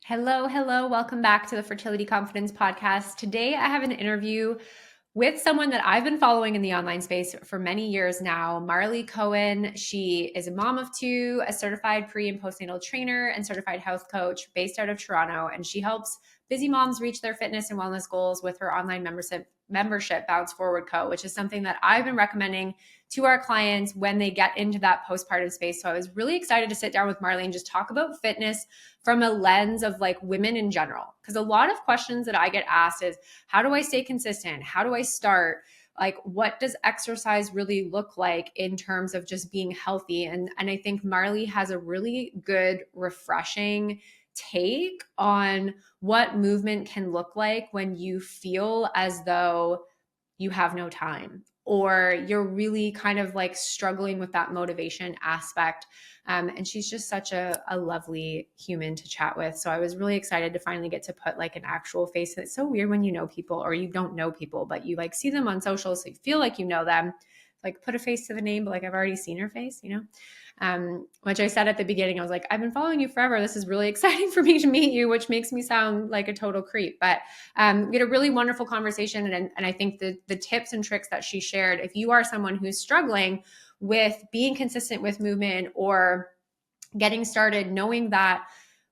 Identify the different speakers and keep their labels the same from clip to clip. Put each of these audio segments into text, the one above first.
Speaker 1: Hello, hello. Welcome back to the Fertility Confidence Podcast. Today, I have an interview with someone that I've been following in the online space for many years now, Marlie Cohen. She is a mom of two, a certified pre- and postnatal trainer, and certified health coach based out of Toronto. And she helps busy moms reach their fitness and wellness goals with her online membership, Bounce Forward Co., which is something that I've been recommending to our clients when they get into that postpartum space. So I was really excited to sit down with Marlie and just talk about fitness from a lens of like women in general. Because a lot of questions that I get asked is, how do I stay consistent? How do I start? Like, what does exercise really look like in terms of just being healthy? And I think Marlie has a really good, refreshing take on what movement can look like when you feel as though you have no time or you're really kind of like struggling with that motivation aspect. And she's just such a lovely human to chat with. So I was really excited to finally get to put like an actual face. It's so weird when you know people or you don't know people, but you like see them on social. So you feel like you know them, like put a face to the name, but like I've already seen her face, which I said at the beginning, I was like, I've been following you forever. This is really exciting for me to meet you, which makes me sound like a total creep. But we had a really wonderful conversation. And I think the tips and tricks that she shared, if you are someone who's struggling with being consistent with movement or getting started, knowing that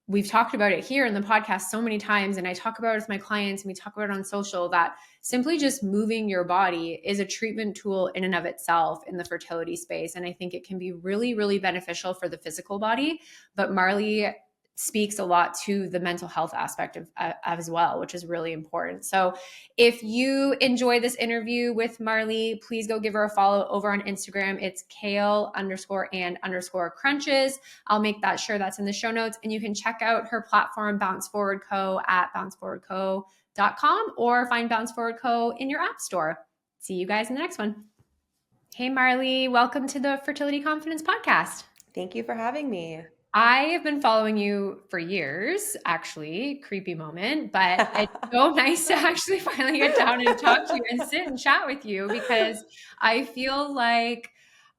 Speaker 1: we've talked about it here in the podcast so many times, and I talk about it with my clients and we talk about it on social, that simply just moving your body is a treatment tool in and of itself in the fertility space. And I think it can be really, really beneficial for the physical body. But Marlie speaks a lot to the mental health aspect of as well, which is really important. So if you enjoy this interview with Marlie, please go give her a follow over on Instagram. It's kale_and_crunches. I'll make that sure that's in the show notes. And you can check out her platform, Bounce Forward Co. at bounceforwardco.com or find Bounce Forward Co. in your app store. See you guys in the next one. Hey, Marlie, welcome to the Fertility Confidence Podcast.
Speaker 2: Thank you for having me.
Speaker 1: I have been following you for years, actually, creepy moment, but it's so nice to actually finally get down and talk to you and sit and chat with you because I feel like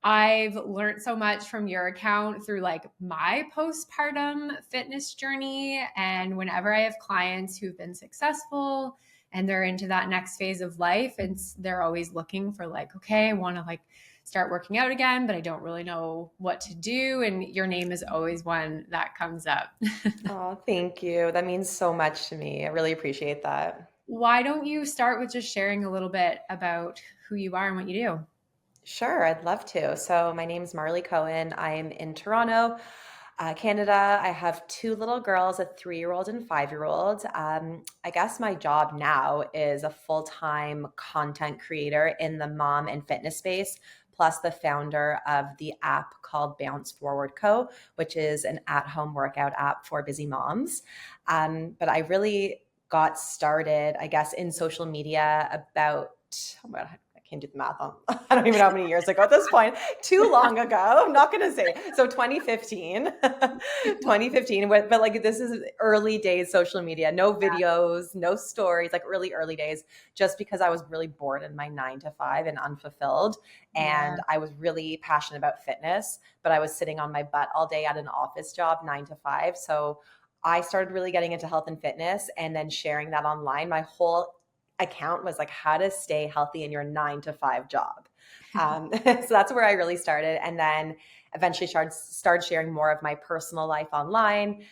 Speaker 1: I've learned so much from your account through like my postpartum fitness journey. And whenever I have clients who've been successful and they're into that next phase of life, and they're always looking for like, okay, I want to like start working out again, but I don't really know what to do. And your name is always one that comes up.
Speaker 2: Oh, thank you. That means so much to me. I really appreciate that.
Speaker 1: Why don't you start with just sharing a little bit about who you are and what you do?
Speaker 2: Sure, I'd love to. So, my name's Marlie Cohen. I'm in Toronto, Canada. I have two little girls, a 3-year-old and 5-year-old. I guess my job now is a full-time content creator in the mom and fitness space, plus the founder of the app called Bounce Forward Co., which is an at-home workout app for busy moms. But I really got started, I guess, in social media about, oh my God, I can't do the math on, I don't even know how many years ago at this point, too long ago. I'm not going to say. So 2015, but like this is early days social media, no videos, no stories, like early days, just because I was really bored in my 9 to 5 and unfulfilled. And I was really passionate about fitness, but I was sitting on my butt all day at an office job, 9 to 5. So I started really getting into health and fitness and then sharing that online. My whole account was like how to stay healthy in your 9 to 5 job. So that's where I really started. And then eventually started sharing more of my personal life online,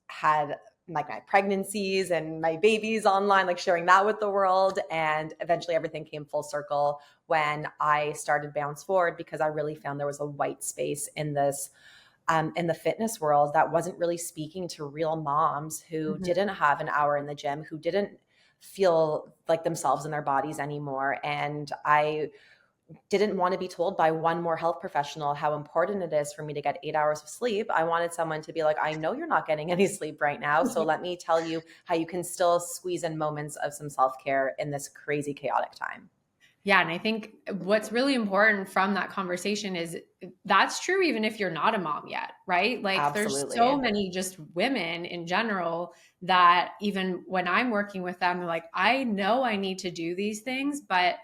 Speaker 2: had like my pregnancies and my babies online, like sharing that with the world. And eventually everything came full circle when I started Bounce Forward, because I really found there was a white space in this in the fitness world that wasn't really speaking to real moms who didn't have an hour in the gym, who didn't feel like themselves in their bodies anymore. And I didn't want to be told by one more health professional how important it is for me to get 8 hours of sleep. I wanted someone to be like, I know you're not getting any sleep right now, so let me tell you how you can still squeeze in moments of some self-care in this crazy, chaotic time.
Speaker 1: Yeah. And I think what's really important from that conversation is that's true even if you're not a mom yet, right? Like there's so many just women in general that even when I'm working with them, they're like, I know I need to do these things, but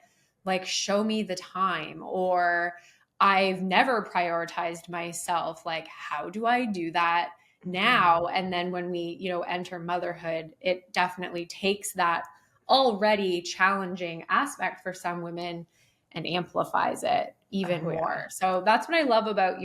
Speaker 1: like show me the time, or I've never prioritized myself. Like, how do I do that now. And then when we, enter motherhood, it definitely takes that already challenging aspect for some women and amplifies it even
Speaker 2: Oh yeah.
Speaker 1: more. So that's what I love about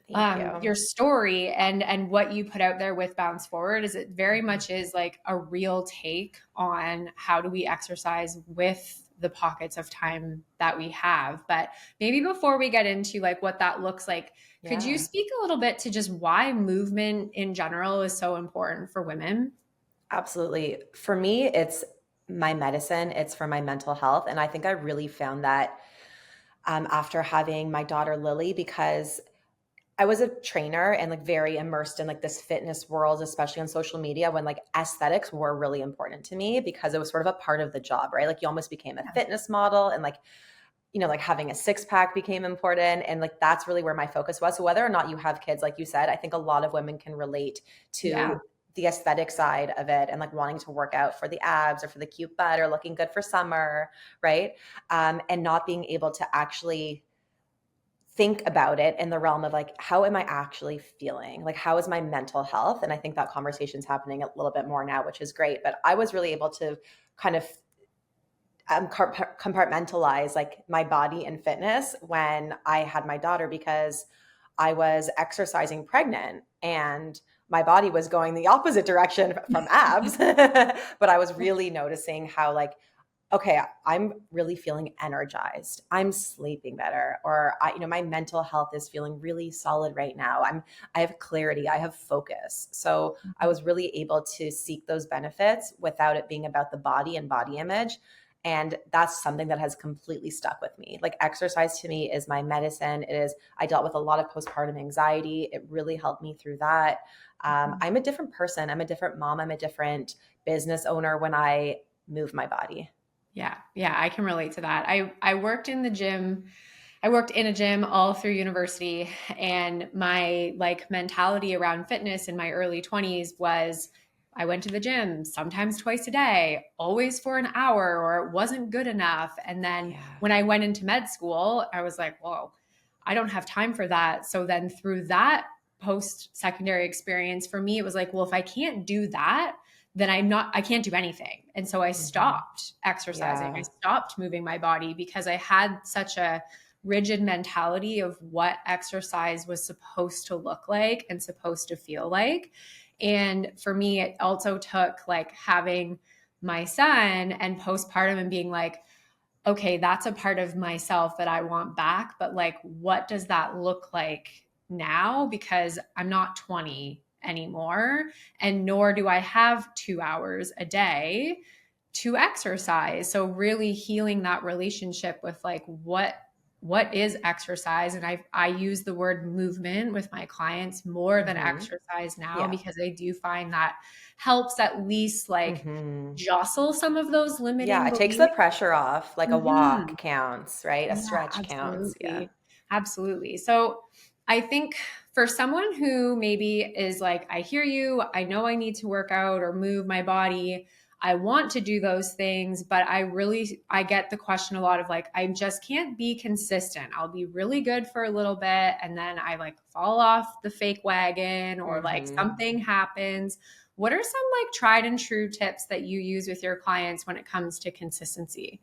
Speaker 2: Thank you.
Speaker 1: your story and what you put out there with Bounce Forward is it very much is like a real take on how do we exercise with the pockets of time that we have. But maybe before we get into like what that looks like, could you
Speaker 2: Yeah.
Speaker 1: speak a little bit to just why movement in general is so important for women?
Speaker 2: Absolutely. For me, it's my medicine. It's for my mental health. And I think I really found that after having my daughter Lily, because I was a trainer and like very immersed in like this fitness world, especially on social media, when like aesthetics were really important to me because it was sort of a part of the job, right? Like you almost became a fitness model and like, like having a six pack became important. And like that's really where my focus was. So whether or not you have kids, like you said, I think a lot of women can relate
Speaker 1: Yeah.
Speaker 2: to the aesthetic side of it and like wanting to work out for the abs or for the cute butt or looking good for summer, right? And not being able to actually think about it in the realm of like, how am I actually feeling? Like, how is my mental health? And I think that conversation's happening a little bit more now, which is great. But I was really able to kind of compartmentalize like my body and fitness when I had my daughter because I was exercising pregnant and my body was going the opposite direction from abs. But I was really noticing how like, okay, I'm really feeling energized. I'm sleeping better, or my mental health is feeling really solid right now. I have clarity. I have focus. So I was really able to seek those benefits without it being about the body and body image. And that's something that has completely stuck with me. Like exercise to me is my medicine. I dealt with a lot of postpartum anxiety. It really helped me through that. I'm a different person. I'm a different mom. I'm a different business owner when I move my body.
Speaker 1: Yeah. Yeah. I can relate to that. I worked in the gym. I worked in a gym all through university, and my like mentality around fitness in my early 20s was I went to the gym sometimes twice a day, always for an hour, or it wasn't good enough. And then
Speaker 2: Yeah.
Speaker 1: when I went into med school, I was like, whoa, I don't have time for that. So then through that post secondary experience for me, it was like, well, if I can't do that, then I can't do anything. And so I
Speaker 2: Mhm.
Speaker 1: stopped exercising. I
Speaker 2: Yeah.
Speaker 1: stopped moving my body because I had such a rigid mentality of what exercise was supposed to look like and supposed to feel like. And for me, it also took like having my son and postpartum and being like, okay, that's a part of myself that I want back. But like, what does that look like now? Because I'm not 20 anymore, and nor do I have 2 hours a day to exercise. So really healing that relationship with like what is exercise, and I use the word movement with my clients more than
Speaker 2: Mhm.
Speaker 1: exercise now
Speaker 2: Yeah.
Speaker 1: because I do find that helps at least like
Speaker 2: Mhm.
Speaker 1: jostle some of those
Speaker 2: Yeah,
Speaker 1: limiting
Speaker 2: it takes the
Speaker 1: beliefs.
Speaker 2: pressure off, like a
Speaker 1: Mhm.
Speaker 2: walk counts, right? A
Speaker 1: Yeah,
Speaker 2: stretch counts, yeah.
Speaker 1: absolutely. Absolutely. So I think for someone who maybe is like, I hear you, I know I need to work out or move my body. I want to do those things, but I get the question a lot of like, I just can't be consistent. I'll be really good for a little bit and then I like fall off the fake wagon or like
Speaker 2: Mhm.
Speaker 1: something happens. What are some like tried and true tips that you use with your clients when it comes to consistency?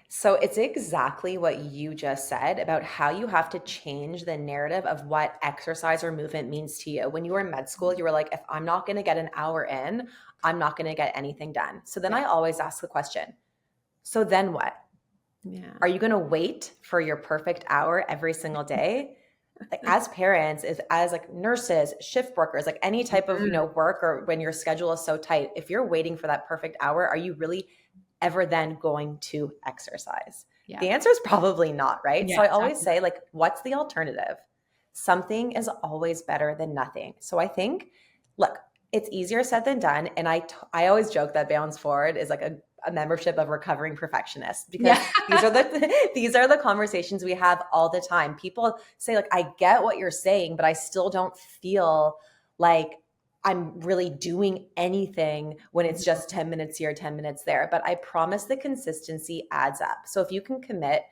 Speaker 2: So it's exactly what you just said about how you have to change the narrative of what exercise or movement means to you. When you were in med school, you were like, if I'm not going to get an hour in, I'm not going to get anything done. So then
Speaker 1: Yeah.
Speaker 2: I always ask the question, so then what?
Speaker 1: Yeah.
Speaker 2: Are you going to wait for your perfect hour every single day? Like as parents, as like nurses, shift workers, like any type of,
Speaker 1: Mhm.
Speaker 2: work or when your schedule is so tight, if you're waiting for that perfect hour, are you really ever then going to exercise?
Speaker 1: Yeah.
Speaker 2: The answer is probably not, right?
Speaker 1: Yeah,
Speaker 2: So I always
Speaker 1: definitely.
Speaker 2: say, like, what's the alternative? Something is always better than nothing. So I think, look, it's easier said than done. And I always joke that Bounce Forward is like a membership of recovering perfectionists because
Speaker 1: Yeah.
Speaker 2: these are the conversations we have all the time. People say, like, I get what you're saying, but I still don't feel like I'm really doing anything when it's just 10 minutes here, 10 minutes there. But I promise the consistency adds up. So if you can commit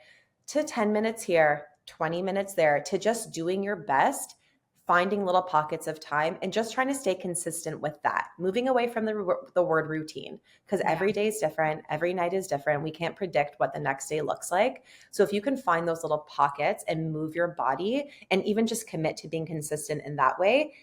Speaker 2: to 10 minutes here, 20 minutes there, to just doing your best finding little pockets of time and just trying to stay consistent with that, moving away from the word routine, because every day is different. Every night is different. We can't predict what the next day looks like. So if you can find those little pockets and move your body and even just commit to being consistent in that way,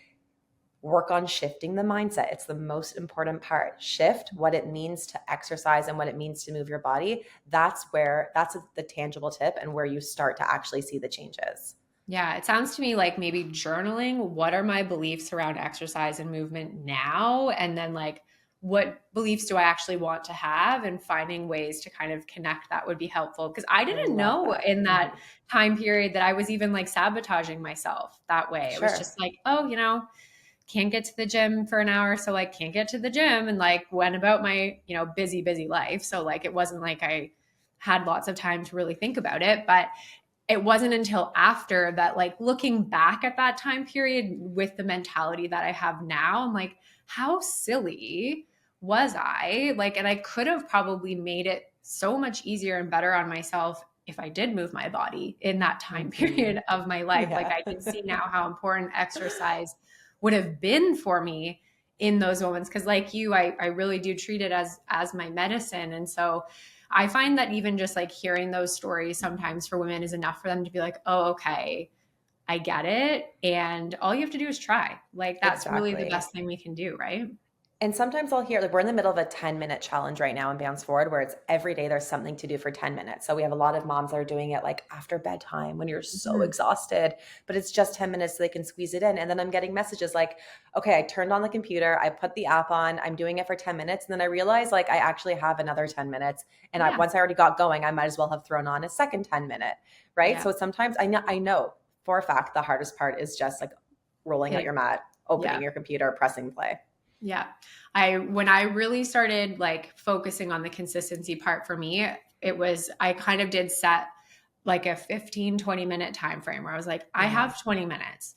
Speaker 2: work on shifting the mindset. It's the most important part. Shift what it means to exercise and what it means to move your body. That's the tangible tip and where you start to actually see the changes.
Speaker 1: Yeah, it sounds to me like maybe journaling, what are my beliefs around exercise and movement now? And then like, what beliefs do I actually want to have, and finding ways to kind of connect that would be helpful. Because I didn't know in that time period that I was even like sabotaging myself that way. It was just like, oh, can't get to the gym for an hour. So like can't get to the gym, and like went about my, busy life. So like, it wasn't like I had lots of time to really think about it, but it wasn't until after that, like looking back at that time period with the mentality that I have now, I'm like, how silly was I? Like, and I could have probably made it so much easier and better on myself if I did move my body in that time period of my life. Like I can see now how important exercise would have been for me in those moments. Cause like you, I really do treat it as my medicine. And so I find that even just like hearing those stories sometimes for women is enough for them to be like, oh, okay, I get it. And all you have to do is try. Like that's really the best thing we can do, right?
Speaker 2: And sometimes I'll hear, like, we're in the middle of a 10-minute challenge right now in Bounce Forward, where it's every day there's something to do for 10 minutes. So we have a lot of moms that are doing it like after bedtime when you're so exhausted, but it's just 10 minutes so they can squeeze it in. And then I'm getting messages like, okay, I turned on the computer, I put the app on, I'm doing it for 10 minutes. And then I realized like I actually have another 10 minutes. And once I already got going, I might as well have thrown on a second 10-minute, right? Yeah. So sometimes I know for a fact the hardest part is just like rolling out your mat, opening your computer, pressing play.
Speaker 1: Yeah. When I really started like focusing on the consistency part for me, I kind of did set like a 15, 20-minute time frame where I was like, I have 20 minutes.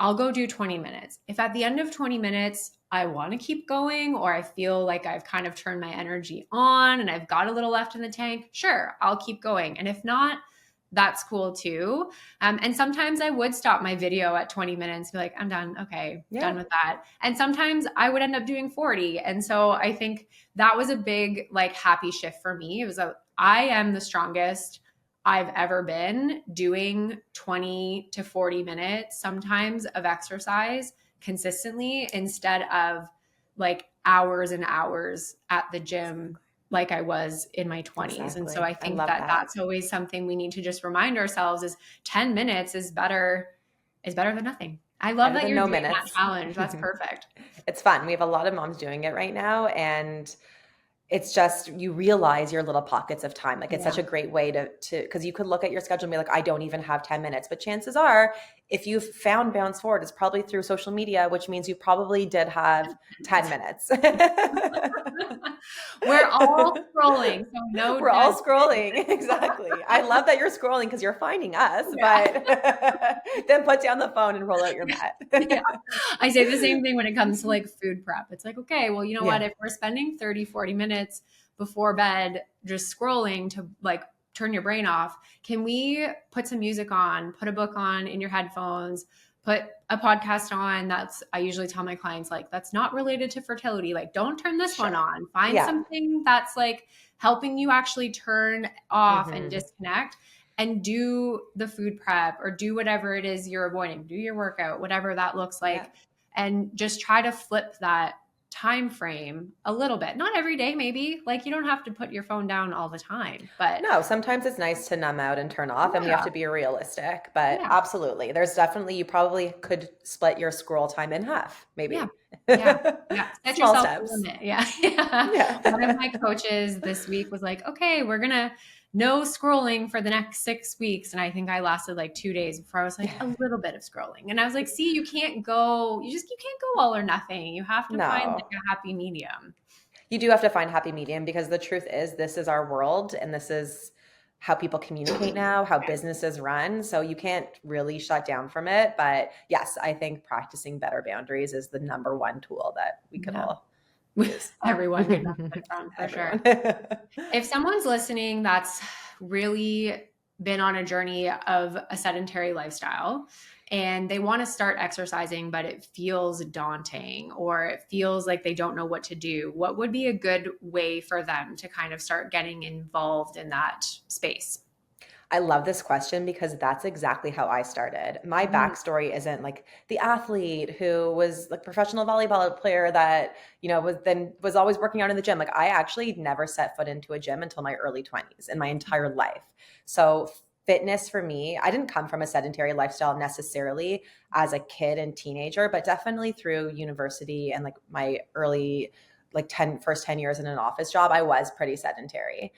Speaker 1: I'll go do 20 minutes. If at the end of 20 minutes, I want to keep going, or I feel like I've kind of turned my energy on and I've got a little left in the tank, sure, I'll keep going. And if not, that's cool too. And sometimes I would stop my video at 20 minutes, be like, I'm done. Okay, done with that. And sometimes I would end up doing 40. And so I think that was a big like happy shift for me. It was I am the strongest I've ever been doing 20 to 40 minutes sometimes of exercise consistently instead of like hours and hours at the gym like I was in my 20s. Exactly. And so I think that's always something we need to just remind ourselves is 10 minutes is better than nothing. I love that you're doing that challenge. That's perfect.
Speaker 2: It's fun. We have a lot of moms doing it right now. And it's just, you realize your little pockets of time. Like it's such a great way to, cause you could look at your schedule and be like, I don't even have 10 minutes, but chances are if you've found Bounce Forward, it's probably through social media, which means you probably did have 10 minutes.
Speaker 1: We're all scrolling. So
Speaker 2: we're all scrolling. Exactly. I love that you're scrolling because you're finding us, but then put down the phone and roll out your mat.
Speaker 1: I say the same thing when it comes to like food prep. It's like, okay, well, you know what? If we're spending 30, 40 minutes before bed just scrolling to like turn your brain off, can we put some music on, put a book on in your headphones, put a podcast on I usually tell my clients, like, that's not related to fertility. Like, don't turn this one on. Find something that's like helping you actually turn off and disconnect and do the food prep or do whatever it is you're avoiding. Do your workout, whatever that looks like. And just try to flip that time frame a little bit. Not every day, maybe. Like you don't have to put your phone down all the time, but
Speaker 2: no, sometimes it's nice to numb out and turn off, and we have to be realistic. But absolutely, there's definitely, you probably could split your scroll time in half, maybe.
Speaker 1: Set yourself a limit. One of my coaches this week was like, okay, we're gonna no scrolling for the next 6 weeks. And I think I lasted like 2 days before I was like a little bit of scrolling. And I was like, see, you can't go all or nothing. You have to find like a happy medium.
Speaker 2: You do have to find happy medium, because the truth is this is our world and this is how people communicate now, how businesses run. So you can't really shut down from it. But yes, I think practicing better boundaries is the number one tool that we could all
Speaker 1: everyone could benefit from, for sure. If someone's listening that's really been on a journey of a sedentary lifestyle and they want to start exercising, but it feels daunting or it feels like they don't know what to do, what would be a good way for them to kind of start getting involved in that space?
Speaker 2: I love this question because that's exactly how I started. My
Speaker 1: Mm,
Speaker 2: backstory isn't like the athlete who was like professional volleyball player that, was always working out in the gym. Like I actually never set foot into a gym until my early 20s in my entire life. So fitness for me, I didn't come from a sedentary lifestyle necessarily as a kid and teenager, but definitely through university and like my early like first 10 years in an office job, I was pretty sedentary.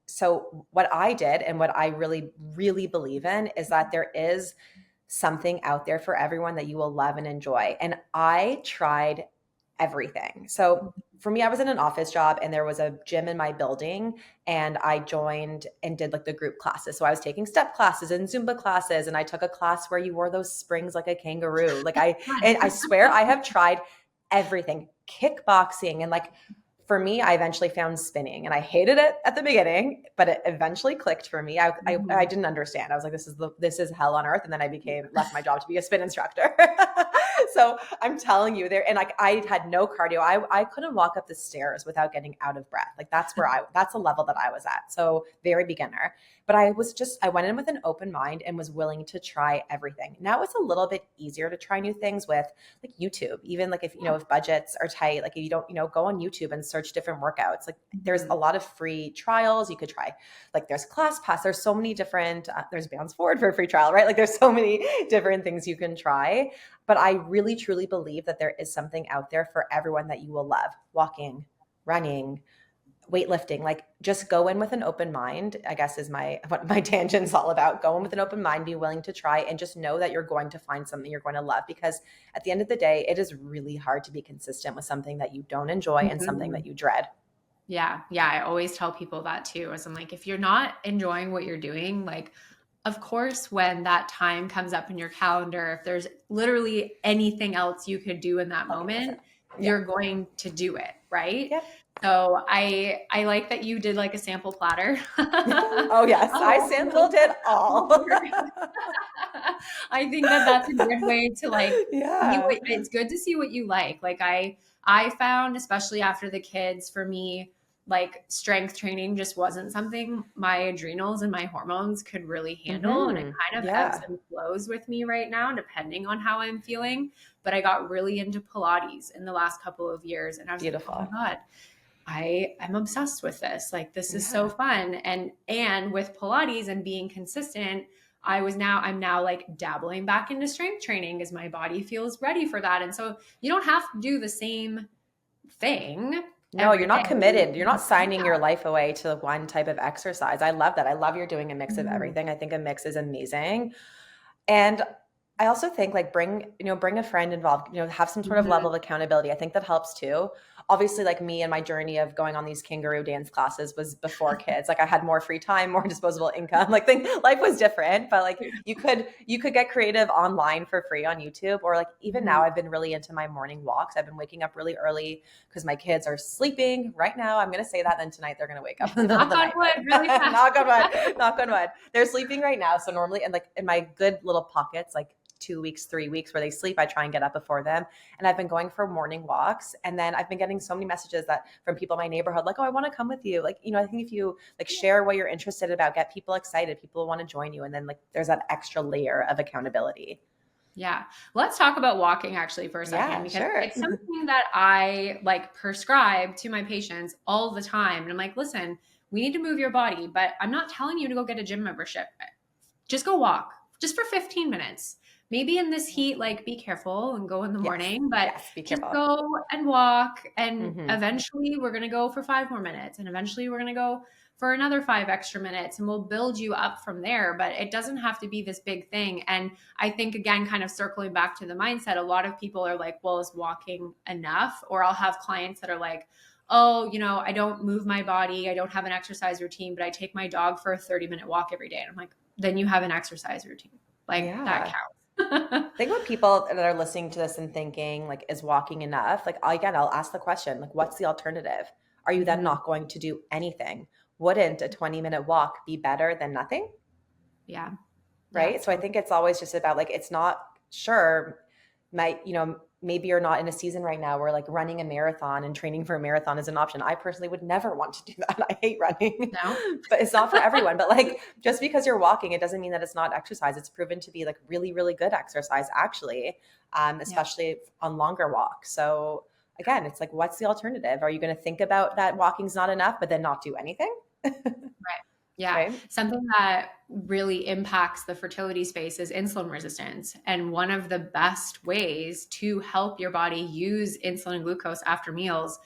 Speaker 2: So what I did and what I really, really believe in is that there is something out there for everyone that you will love and enjoy. And I tried everything. So for me, I was in an office job and there was a gym in my building and I joined and did like the group classes. So I was taking step classes and Zumba classes and I took a class where you wore those springs like a kangaroo. And I swear I have tried everything, kickboxing and like for me, I eventually found spinning and I hated it at the beginning, but it eventually clicked for me. I didn't understand. I was like, this is hell on earth. And then I left my job to be a spin instructor. So I'm telling you there, and like, I had no cardio. I couldn't walk up the stairs without getting out of breath. Like that's the level that I was at. So very beginner, but I went in with an open mind and was willing to try everything. Now it's a little bit easier to try new things with like YouTube, even like if budgets are tight, like if you don't, go on YouTube and search different workouts. Like there's a lot of free trials you could try. Like there's ClassPass. There's so many different, there's Bounce Forward for a free trial, right? Like there's so many different things you can try. But I really, truly believe that there is something out there for everyone that you will love. Walking, running, weightlifting, like just go in with an open mind, I guess is what my tangent's all about. Go in with an open mind, be willing to try, and just know that you're going to find something you're going to love, because at the end of the day, it is really hard to be consistent with something that you don't enjoy and something that you dread.
Speaker 1: Yeah. Yeah. I always tell people that too, as I'm like, if you're not enjoying what you're doing, like, of course, when that time comes up in your calendar, if there's literally anything else you could do in that
Speaker 2: 100%.
Speaker 1: moment,
Speaker 2: Yeah.
Speaker 1: you're going to do it. Right.
Speaker 2: Yeah.
Speaker 1: So I like that you did like a sample platter.
Speaker 2: Oh yes. I sampled it all.
Speaker 1: I think that that's a good way to like,
Speaker 2: Yeah.
Speaker 1: it's good to see what you like. Like I found, especially after the kids, for me, like strength training just wasn't something my adrenals and my hormones could really handle. And it kind of ebbs and flows with me right now, depending on how I'm feeling. But I got really into Pilates in the last couple of years. And I was
Speaker 2: Beautiful.
Speaker 1: like, oh my God, I'm obsessed with this. Like, this is so fun. And with Pilates and being consistent, I'm now like dabbling back into strength training as my body feels ready for that. And so you don't have to do the same thing.
Speaker 2: No, you're not committed. You're not signing your life away to one type of exercise. I love that. I love you're doing a mix of everything. I think a mix is amazing. And I also think like bring a friend involved, have some sort of level of accountability. I think that helps too. Obviously, like me and my journey of going on these kangaroo dance classes was before kids. Like I had more free time, more disposable income. Like life was different, but like you could get creative online for free on YouTube, or like even now I've been really into my morning walks. I've been waking up really early because my kids are sleeping right now. I'm going to say that, then tonight they're going to wake up in the middle of the night.
Speaker 1: Really fast.
Speaker 2: Knock on wood. Knock on wood. They're sleeping right now. So normally, and like in my good little pockets, like 2 weeks, 3 weeks where they sleep, I try and get up before them. And I've been going for morning walks. And then I've been getting so many messages from people in my neighborhood, like, oh, I want to come with you. Like, I think if you like share what you're interested about, get people excited, people want to join you. And then like, there's that extra layer of accountability.
Speaker 1: Yeah. Let's talk about walking actually for a second, because it's something that I like prescribe to my patients all the time. And I'm like, listen, we need to move your body, but I'm not telling you to go get a gym membership. Just go walk just for 15 minutes. Maybe in this heat, like be careful and go in the morning, but just go and walk. And eventually we're going to go for 5 more minutes. And eventually we're going to go for another 5 extra minutes, and we'll build you up from there. But it doesn't have to be this big thing. And I think, again, kind of circling back to the mindset, a lot of people are like, well, is walking enough? Or I'll have clients that are like, oh, I don't move my body. I don't have an exercise routine, but I take my dog for a 30-minute walk every day. And I'm like, then you have an exercise routine. Like that counts.
Speaker 2: Think about people that are listening to this and thinking like, is walking enough? Like again, I'll ask the question, like, what's the alternative? Are you then not going to do anything? Wouldn't a 20-minute walk be better than nothing?
Speaker 1: Yeah. Yeah,
Speaker 2: right? So I think it's always just about like, it's not sure, maybe you're not in a season right now where like running a marathon and training for a marathon is an option. I personally would never want to do that. I hate running,
Speaker 1: no.
Speaker 2: but it's not for everyone. But like, just because you're walking, it doesn't mean that it's not exercise. It's proven to be like really, really good exercise actually,
Speaker 1: Yeah.
Speaker 2: especially on longer walks. So again, it's like, what's the alternative? Are you going to think about that walking's not enough, but then not do anything?
Speaker 1: Right. Yeah.
Speaker 2: Right?
Speaker 1: Something that really impacts the fertility space is insulin resistance. And one of the best ways to help your body use insulin and glucose after meals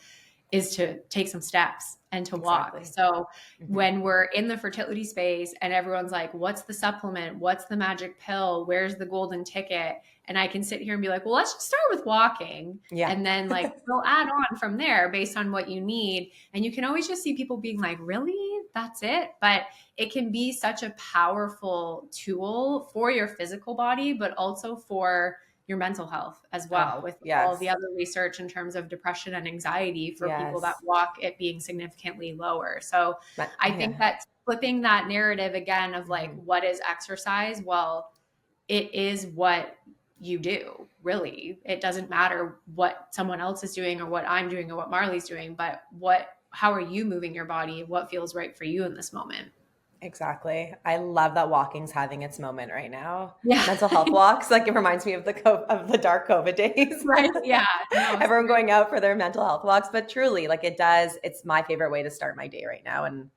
Speaker 1: is to take some steps and to walk.
Speaker 2: Exactly.
Speaker 1: So
Speaker 2: Mm-hmm.
Speaker 1: when we're in the fertility space and everyone's like, what's the supplement? What's the magic pill? Where's the golden ticket? And I can sit here and be like, well, let's just start with walking.
Speaker 2: Yeah.
Speaker 1: And then like we'll add on from there based on what you need. And you can always just see people being like, really? That's it? But it can be such a powerful tool for your physical body, but also for your mental health as well, with all the
Speaker 2: Yes.
Speaker 1: other research in terms of depression and anxiety for people that
Speaker 2: Yes.
Speaker 1: walk, it being significantly lower. So I think
Speaker 2: Yeah.
Speaker 1: that flipping that narrative again of like,
Speaker 2: Mhm.
Speaker 1: what is exercise? Well, it is what you do, really. It doesn't matter what someone else is doing or what I'm doing or what Marlie's doing, but how are you moving your body? What feels right for you in this moment?
Speaker 2: Exactly. I love that walking's having its moment right now.
Speaker 1: Yeah.
Speaker 2: Mental health walks, like it reminds me of of the dark COVID days.
Speaker 1: Right. Yeah. No,
Speaker 2: Everyone going out for their mental health walks, but truly, like it's my favorite way to start my day right now. And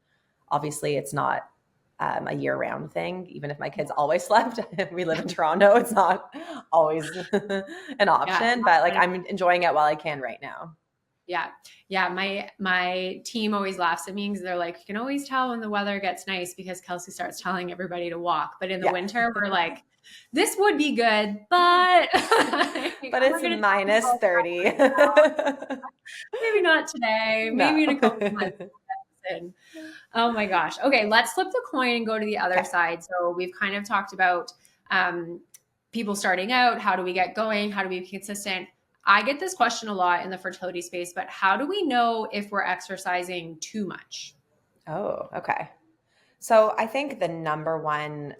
Speaker 2: obviously, it's not a year-round thing. Even if my kids always slept, we live in Toronto. It's not always an option, but like I'm enjoying it while I can right now.
Speaker 1: Yeah. Yeah. My team always laughs at me because they're like, you can always tell when the weather gets nice because Kelsey starts telling everybody to walk. But in the winter, we're like, this would be good, but
Speaker 2: but it's minus 30.
Speaker 1: Maybe not today. Maybe in a couple months. Oh my gosh. Okay, let's flip the coin and go to the other side. So we've kind of talked about people starting out. How do we get going? How do we be consistent? I get this question a lot in the fertility space, but how do we know if we're exercising too much?
Speaker 2: Oh, okay. So I think the number one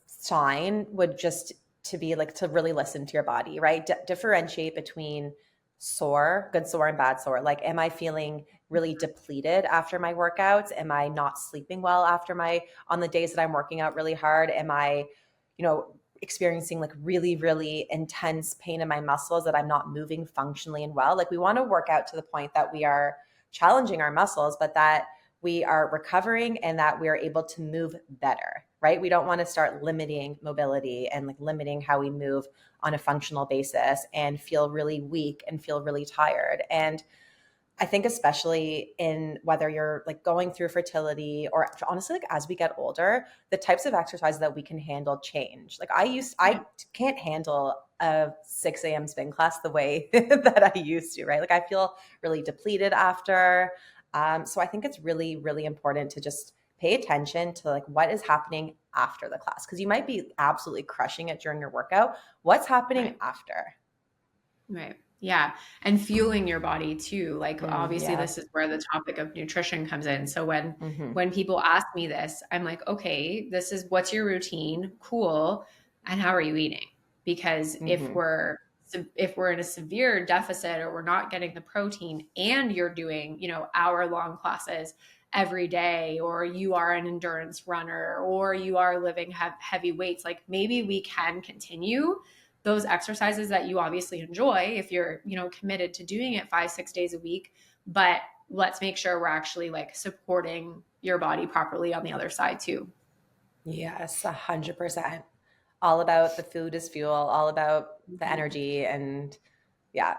Speaker 2: sign would just to be like to really listen to your body, right? Differentiate between good sore and bad sore. Like, am I feeling really depleted after my workouts? Am I not sleeping well on the days that I'm working out really hard? Am I, experiencing like really, really intense pain in my muscles that I'm not moving functionally and well? Like, we want to work out to the point that we are challenging our muscles, but that we are recovering and that we are able to move better, right? We don't want to start limiting mobility and like limiting how we move on a functional basis and feel really weak and feel really tired. And I think especially in whether you're like going through fertility or honestly, like as we get older, the types of exercise that we can handle change. Like I can't handle a 6 a.m. spin class the way that I used to, right? Like I feel really depleted after. So I think it's really, really important to just pay attention to like what is happening after the class. Cause you might be absolutely crushing it during your workout. What's happening after?
Speaker 1: Right. Yeah. And fueling your body too. Like obviously
Speaker 2: Yes.
Speaker 1: this is where the topic of nutrition comes in. So when people ask me this, I'm like, okay, what's your routine? Cool. And how are you eating? Because if we're in a severe deficit or we're not getting the protein and you're doing, hour-long classes every day, or you are an endurance runner, or you are lifting heavy weights, like maybe we can continue those exercises that you obviously enjoy if you're, committed to doing it 5-6 days a week, but let's make sure we're actually like supporting your body properly on the other side too.
Speaker 2: Yes, 100%. All about the food is fuel, all about the energy. And yeah,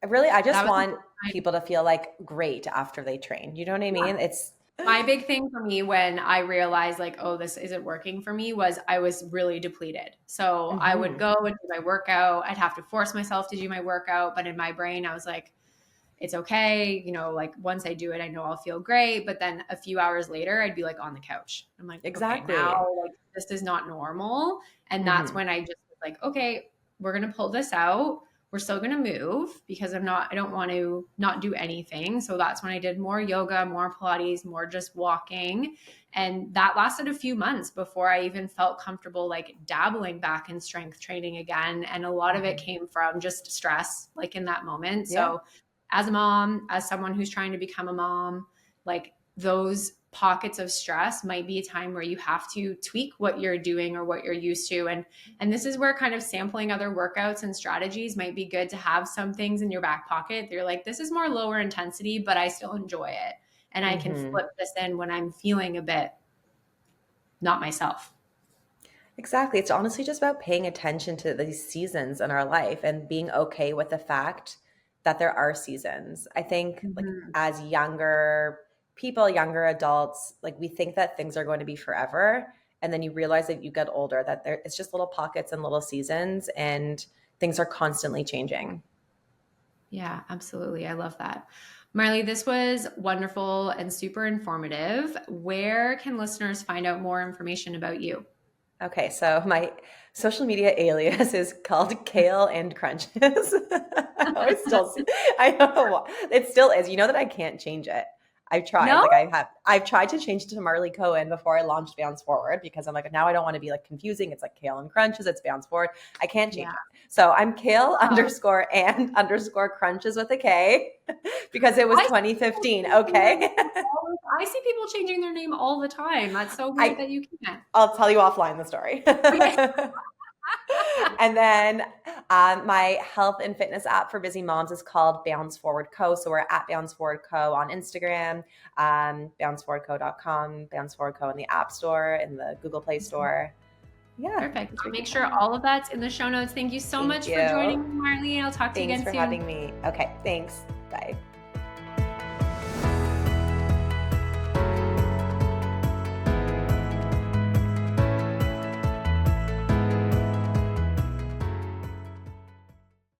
Speaker 2: I just want people to feel like great after they train. You know what I mean? It's
Speaker 1: my big thing for me when I realized like, oh, this isn't working for me was I was really depleted. So I would go and do my workout. I'd have to force myself to do my workout. But in my brain, I was like, it's okay. Like once I do it, I know I'll feel great. But then a few hours later, I'd be like on the couch. I'm like,
Speaker 2: exactly.
Speaker 1: Okay, now like this is not normal. And that's when I just was like, okay, we're going to pull this out. we're still going to move because I don't want to not do anything. So that's when I did more yoga, more Pilates, more just walking. And that lasted a few months before I even felt comfortable like dabbling back in strength training again. And a lot of it came from just stress, like in that moment.
Speaker 2: Yeah.
Speaker 1: So as a mom, as someone who's trying to become a mom, like those pockets of stress might be a time where you have to tweak what you're doing or what you're used to. And this is where kind of sampling other workouts and strategies might be good to have some things in your back pocket. You're like, this is more lower intensity, but I still enjoy it. And I can flip this in when I'm feeling a bit not myself.
Speaker 2: Exactly. It's honestly just about paying attention to these seasons in our life and being okay with the fact that there are seasons. I think like as younger people, younger adults, like we think that things are going to be forever. And then you realize that you get older, that it's just little pockets and little seasons and things are constantly changing.
Speaker 1: Yeah, absolutely. I love that. Marlie, this was wonderful and super informative. Where can listeners find out more information about you?
Speaker 2: Okay, so my social media alias is called Kale and Crunches. I don't know what it still is. You know that I can't change it. I've tried.
Speaker 1: No?
Speaker 2: I've tried to change it to Marlie Cohen before I launched Bounce Forward because I'm like, now I don't want to be like confusing. It's like Kale and Crunches, it's Bounce Forward. I can't change it. So I'm Kale underscore and underscore Crunches with a K because it was 2015. Okay.
Speaker 1: I see people changing their name all the time. That's so weird that you can't.
Speaker 2: I'll tell you offline the story. And then my health and fitness app for busy moms is called Bounce Forward Co. So we're at Bounce Forward Co. on Instagram, bounceforwardco.com, Bounce Forward Co. in the App Store, in the Google Play Store. Yeah.
Speaker 1: Perfect. I'll make sure all of that's in the show notes. Thank you so much for joining me, Marlie. I'll talk to you again soon.
Speaker 2: Thanks for having me. Okay, thanks. Bye.